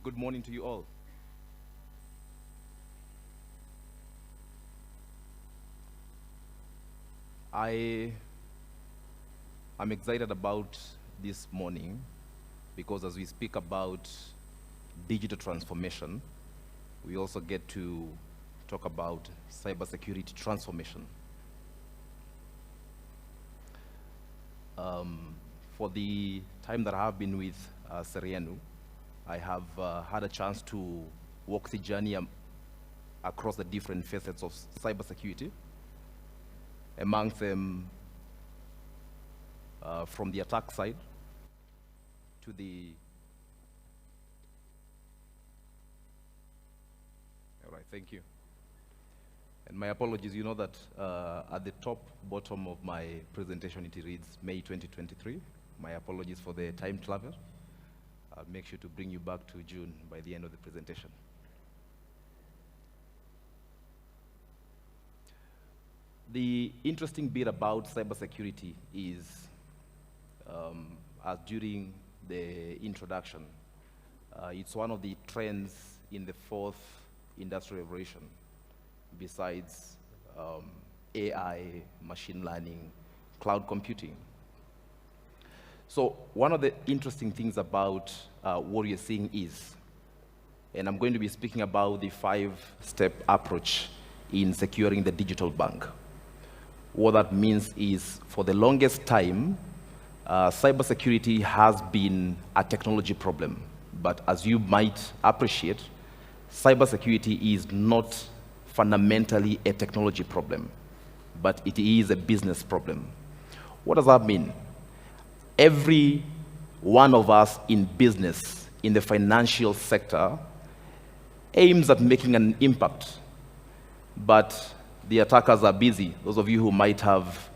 Good morning to you all. I am excited about this morning because as we speak about digital transformation, we also get to talk about cybersecurity transformation. For the time that I have been with Serianu, I have had a chance to walk the journey across the different facets of cybersecurity. Among them, from the attack side to the... All right, thank you. And my apologies, you know that at the top bottom of my presentation it reads May 2023. My apologies for the time travel. I'll make sure to bring you back to June by the end of the presentation. The interesting bit about cybersecurity is, as during the introduction, it's one of the trends in the fourth industrial revolution, besides AI, machine learning, cloud computing. So one of the interesting things about what you're seeing is, and I'm going to be speaking about the 5-step approach in securing the digital bank. What that means is, for the longest time, cybersecurity has been a technology problem. But as you might appreciate, cybersecurity is not fundamentally a technology problem, but it is a business problem. What does that mean? Every one of us in business, in the financial sector, aims at making an impact, but the attackers are busy. Those of you who might have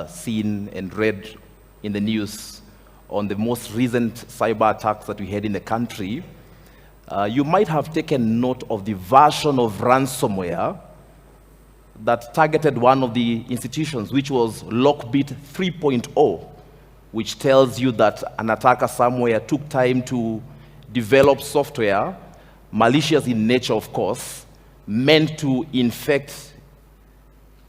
seen and read in the news on the most recent cyber attacks that we had in the country, you might have taken note of the version of ransomware that targeted one of the institutions, which was Lockbit 3.0, which tells you that an attacker somewhere took time to develop software, malicious in nature, of course, meant to infect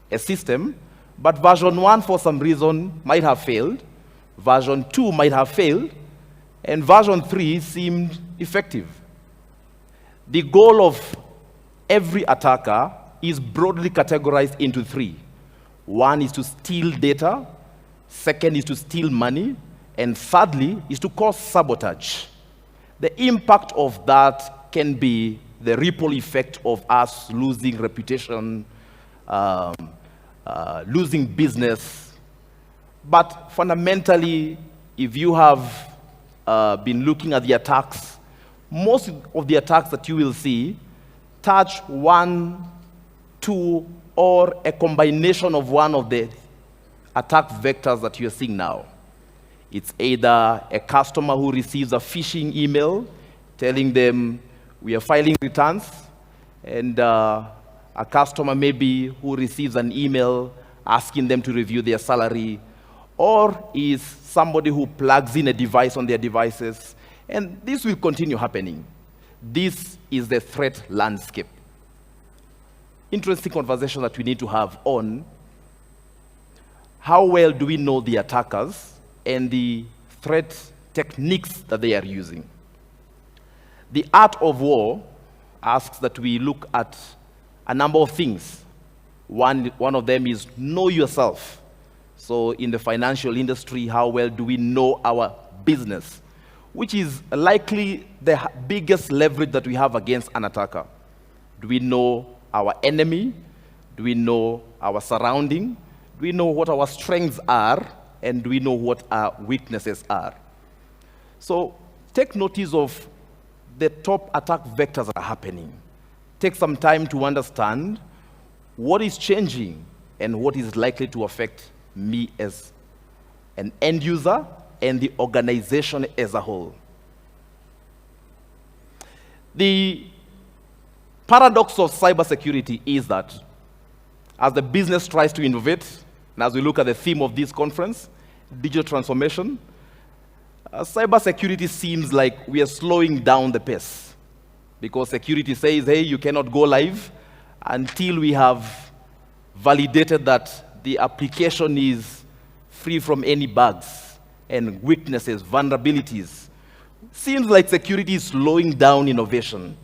a system, but version 1 for some reason might have failed, version 2 might have failed, and version 3 seemed effective. The goal of every attacker is broadly categorized into 3. 1 is to steal data, 2nd is to steal money, and thirdly is to cause sabotage. The impact of that can be the ripple effect of us losing reputation, losing business. But fundamentally, if you have been looking at the attacks, most of the attacks that you will see touch 1, 2, or a combination of one of the attack vectors that you're seeing now. It's either a customer who receives a phishing email telling them we are filing returns, and a customer maybe who receives an email asking them to review their salary, or is somebody who plugs in a device on their devices, and this will continue happening. This is the threat landscape. Interesting conversation that we need to have on how well do we know the attackers and the threat techniques that they are using. The art of war asks that we look at a number of things. One of them is know yourself. So in the financial industry, how well do we know our business, which is likely the biggest leverage that we have against an attacker. Do we know our enemy? Do we know our surrounding? Do we know what our strengths are? And do we know what our weaknesses are? So take notice of the top attack vectors that are happening. Take some time to understand what is changing and what is likely to affect me as an end user and the organization as a whole. The paradox of cybersecurity is that as the business tries to innovate, and as we look at the theme of this conference, digital transformation, Cybersecurity seems like we are slowing down the pace because security says, hey, you cannot go live until we have validated that the application is free from any bugs and weaknesses, vulnerabilities. Seems like security is slowing down innovation,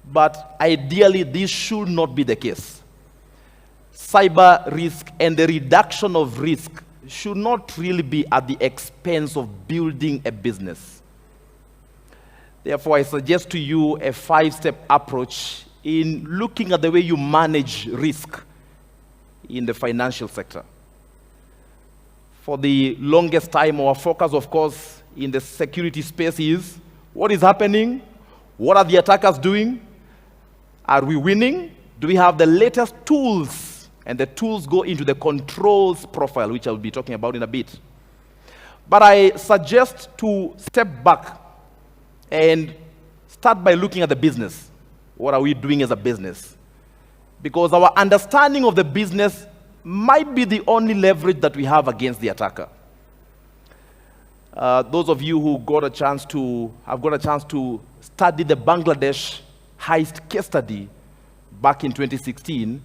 but ideally this should not be the case. Cyber risk and the reduction of risk should not really be at the expense of building a business. Therefore, I suggest to you a 5-step approach in looking at the way you manage risk in the financial sector. For the longest time, our focus, of course, in the security space is what is happening? What are the attackers doing? Are we winning? Do we have the latest tools? And the tools go into the controls profile, which I'll be talking about in a bit. But I suggest to step back and start by looking at the business. What are we doing as a business? Because our understanding of the business might be the only leverage that we have against the attacker. Those of you who have got a chance to study the Bangladesh heist case study back in 2016,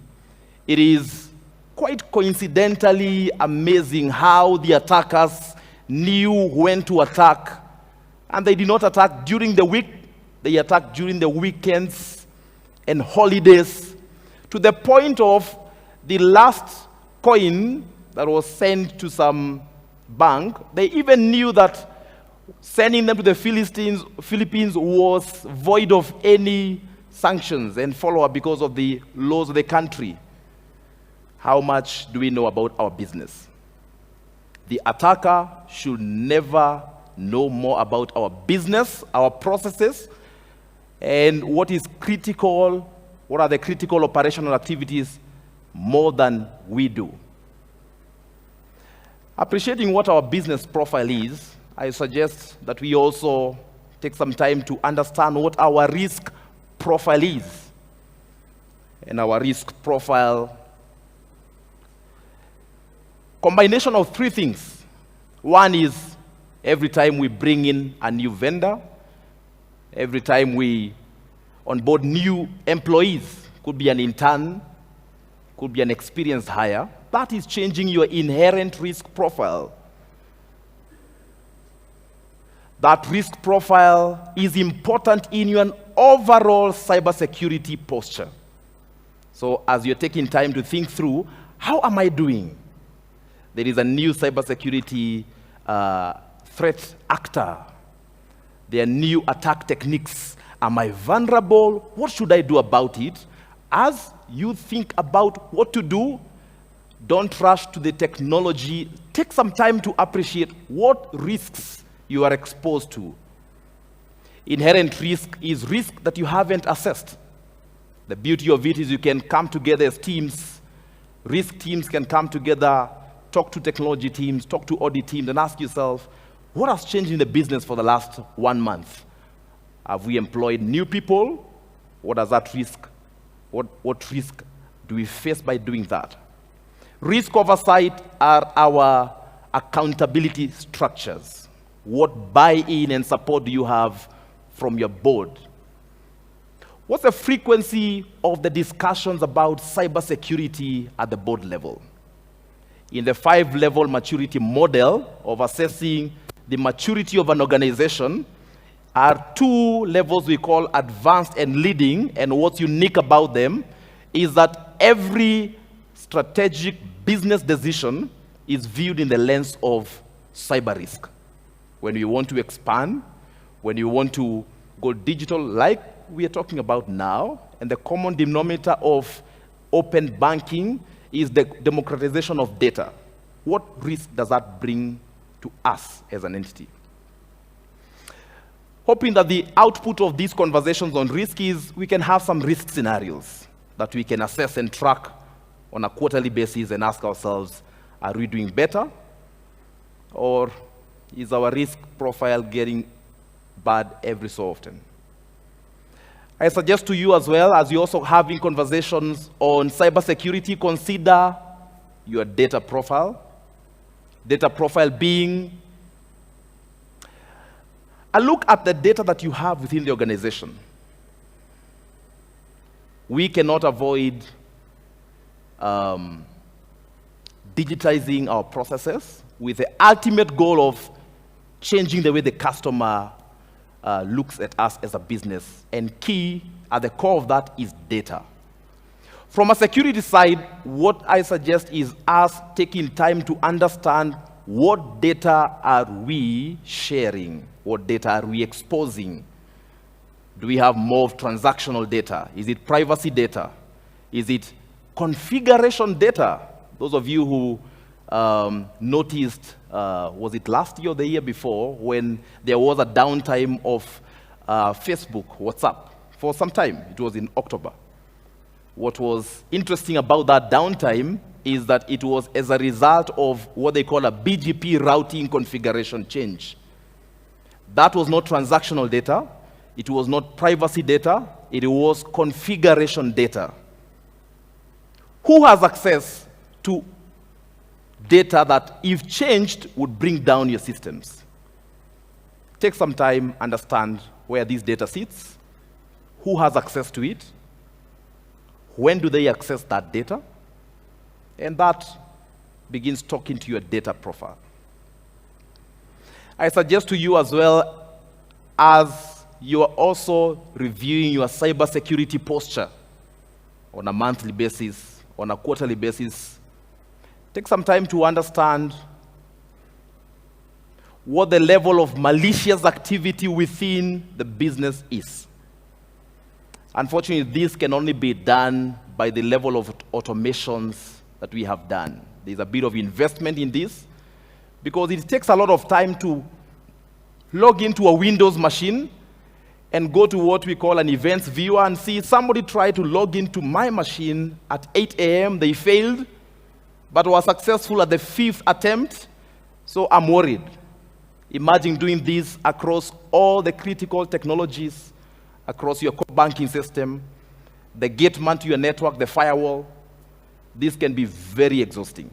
it is quite coincidentally amazing how the attackers knew when to attack. And they did not attack during the week, they attacked during the weekends and holidays, to the point of the last coin that was sent to some bank, they even knew that sending them to the Philippines was void of any sanctions and follow-up because of the laws of the country. How much do we know about our business? The attacker should never know more about our business, our processes, and what is critical, what are the critical operational activities more than we do. Appreciating what our business profile is, I suggest that we also take some time to understand what our risk profile is. And our risk profile, combination of 3 things. One is every time we bring in a new vendor, every time we onboard new employees, could be an intern, could be an experienced hire, that is changing your inherent risk profile. That risk profile is important in your overall cybersecurity posture. So as you're taking time to think through, how am I doing? There is a new cybersecurity threat actor. There are new attack techniques. Am I vulnerable? What should I do about it? As you think about what to do, don't rush to the technology. Take some time to appreciate what risks you are exposed to. Inherent risk is risk that you haven't assessed. The beauty of it is you can come together as teams. Risk teams can come together, talk to technology teams, talk to audit teams, and ask yourself, what has changed in the business for the last 1 month? Have we employed new people? What does that risk? What risk do we face by doing that? Risk oversight are our accountability structures. What buy-in and support do you have from your board? What's the frequency of the discussions about cybersecurity at the board level? In the 5-level maturity model of assessing the maturity of an organization, are 2 levels we call advanced and leading, and what's unique about them is that every strategic business decision is viewed in the lens of cyber risk. When you want to expand, when you want to go digital, like we are talking about now, and the common denominator of open banking is the democratization of data. What risk does that bring to us as an entity? Hoping that the output of these conversations on risk is we can have some risk scenarios that we can assess and track on a quarterly basis and ask ourselves, are we doing better? Or is our risk profile getting bad every so often? I suggest to you as well, as you're also having conversations on cybersecurity, consider your data profile. Data profile being a look at the data that you have within the organization. We cannot avoid digitizing our processes with the ultimate goal of changing the way the customer looks at us as a business. And key, at the core of that, is data. From a security side, what I suggest is us taking time to understand what data are we sharing, what data are we exposing. Do we have more transactional data? Is it privacy data? Is it configuration data? Those of you who noticed, was it last year or the year before, when there was a downtime of Facebook, WhatsApp, for some time. It was in October. What was interesting about that downtime is that it was as a result of what they call a BGP routing configuration change. That was not transactional data. It was not privacy data. It was configuration data. Who has access to data that, if changed, would bring down your systems? Take some time, understand where this data sits, who has access to it, when do they access that data, and that begins talking to your data profile. I suggest to you as well, as you are also reviewing your cybersecurity posture on a monthly basis, on a quarterly basis, take some time to understand what the level of malicious activity within the business is. Unfortunately, this can only be done by the level of automations that we have done. There's a bit of investment in this because it takes a lot of time to log into a Windows machine and go to what we call an events viewer and see somebody try to log into my machine at 8 a.m. They failed, but was successful at the 5th attempt, so I'm worried. Imagine doing this across all the critical technologies, across your core banking system, the gate man to your network, the firewall. This can be very exhausting.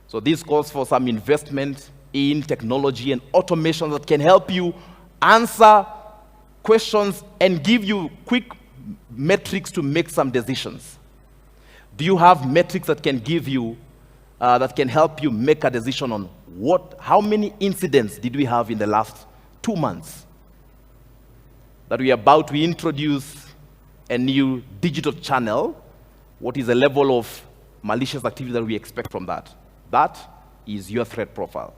So this calls for some investment in technology and automation that can help you answer questions and give you quick metrics to make some decisions. Do you have metrics that can give you, that can help you make a decision on how many incidents did we have in the last 2 months? That we are about to introduce a new digital channel. What is the level of malicious activity that we expect from that? That is your threat profile.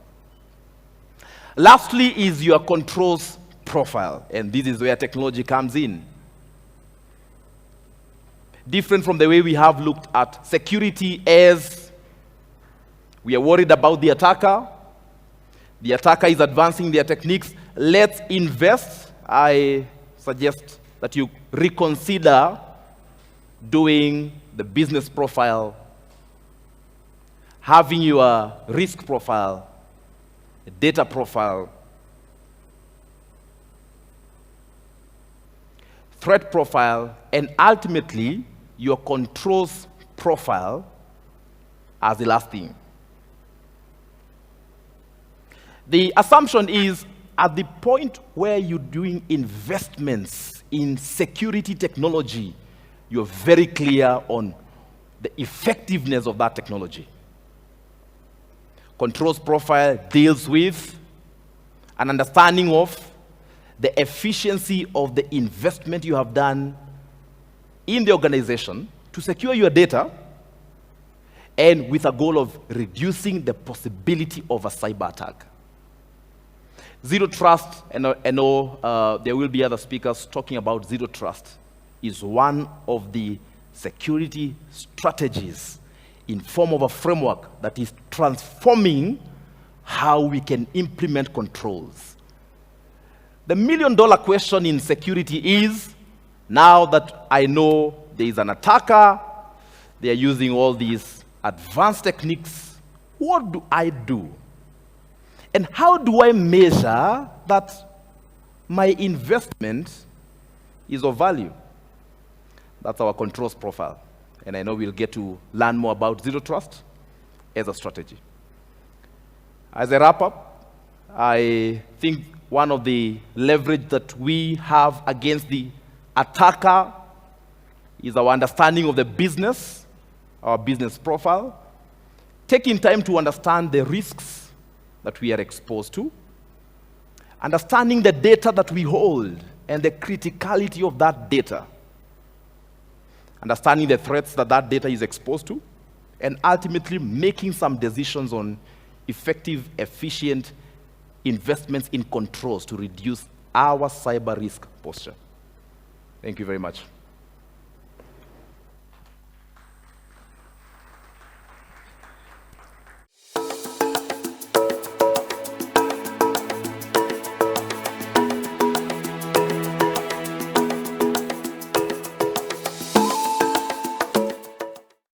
Lastly is your controls profile, and this is where technology comes in. Different from the way we have looked at security, as we are worried about the attacker. The attacker is advancing their techniques. Let's invest. I suggest that you reconsider doing the business profile, having your risk profile, data profile, threat profile, and ultimately your controls profile as the last thing. The assumption is, at the point where you're doing investments in security technology, you're very clear on the effectiveness of that technology. Controls profile deals with an understanding of the efficiency of the investment you have done in the organization to secure your data, and with a goal of reducing the possibility of a cyber attack. Zero trust, and I know there will be other speakers talking about zero trust, is one of the security strategies in form of a framework that is transforming how we can implement controls. The million-dollar question in security is, now that I know there is an attacker, they are using all these advanced techniques, what do I do? And how do I measure that my investment is of value? That's our controls profile. And I know we'll get to learn more about zero trust as a strategy. As a wrap-up, I think one of the leverage that we have against the attacker is our understanding of the business, our business profile, taking time to understand the risks that we are exposed to, understanding the data that we hold and the criticality of that data, understanding the threats that that data is exposed to, and ultimately making some decisions on effective, efficient investments in controls to reduce our cyber risk posture. Thank you very much.